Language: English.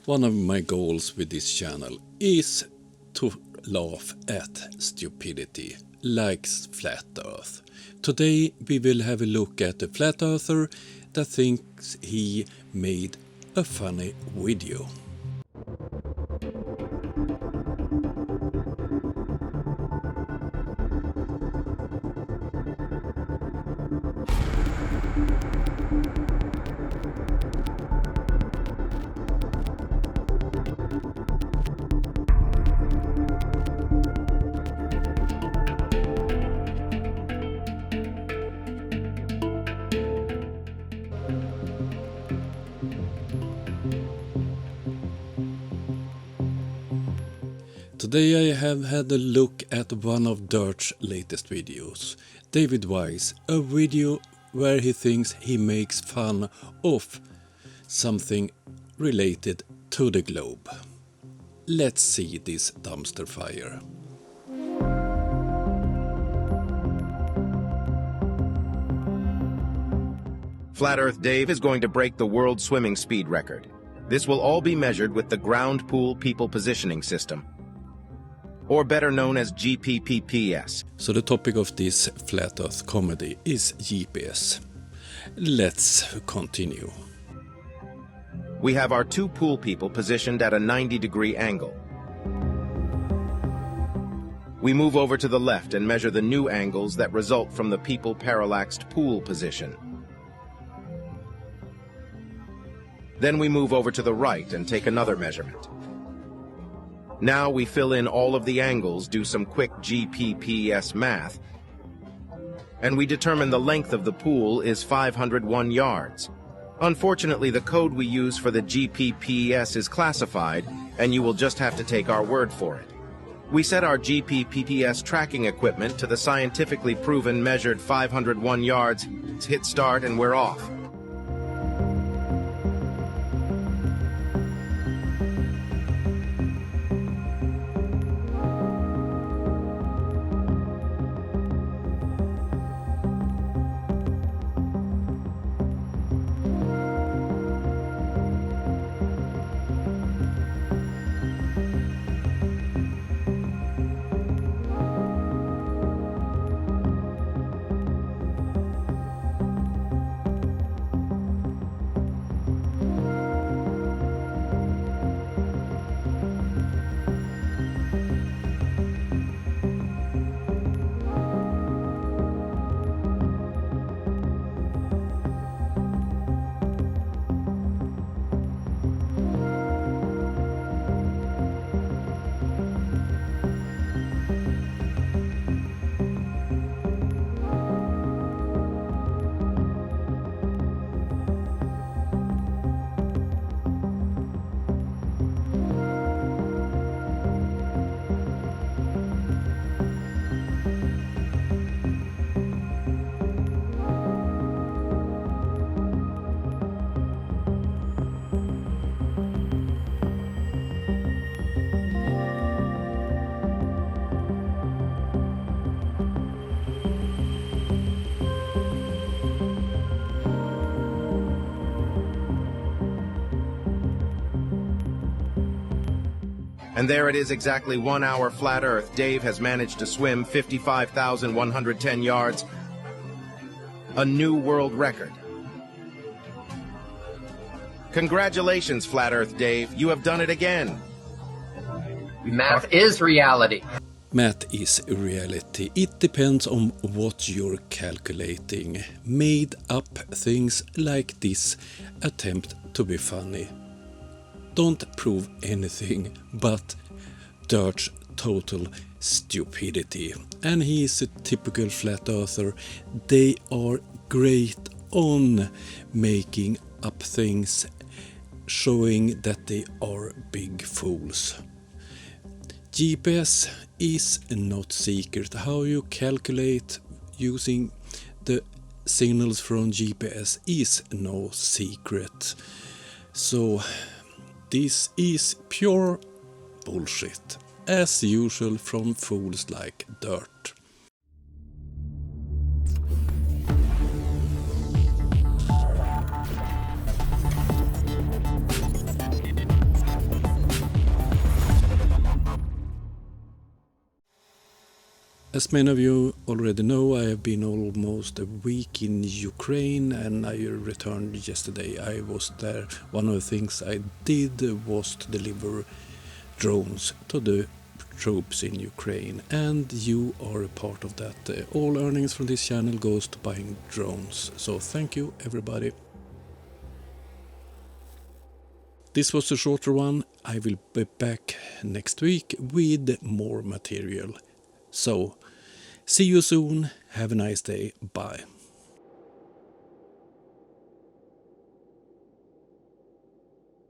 One of my goals with this channel is to laugh at stupidity, like Flat Earth. Today we will have a look at a flat earther that thinks he made a funny video. Today I have had a look at one of DITRH's latest videos, David Wise, a video where he thinks he makes fun of something related to the globe. Let's see this dumpster fire. Flat Earth Dave is going to break the world swimming speed record. This will all be measured with the Ground Pool People Positioning System, or better known as GPPPS. So the topic of this Flat Earth comedy is GPS. Let's continue. We have our two pool people positioned at a 90-degree angle. We move over to the left and measure the new angles that result from the people parallaxed pool position. Then we move over to the right and take another measurement. Now we fill in all of the angles, do some quick GPPS math, and we determine the length of the pool is 501 yards. Unfortunately, the code we use for the GPPS is classified, and you will just have to take our word for it. We set our GPPS tracking equipment to the scientifically proven measured 501 yards, hit start, and we're off. And there it is, exactly 1 hour flat Earth. Dave has managed to swim 55,110 yards, a new world record. Congratulations, Flat Earth Dave. You have done it again. Math is reality. Math is reality. It depends on what you're calculating. Made up things like this attempt to be funny don't prove anything but DITRH's total stupidity. And he is a typical flat earther. They are great on making up things, showing that they are big fools. GPS is not secret. How you calculate using the signals from GPS is no secret. So this is pure bullshit, as usual from fools like DITRH. As many of you already know, I have been almost a week in Ukraine and I returned yesterday. I was there. One of the things I did was to deliver drones to the troops in Ukraine, and you are a part of that. All earnings from this channel goes to buying drones. So thank you everybody. This was a shorter one. I will be back next week with more material. So, see you soon. Have a nice day. Bye.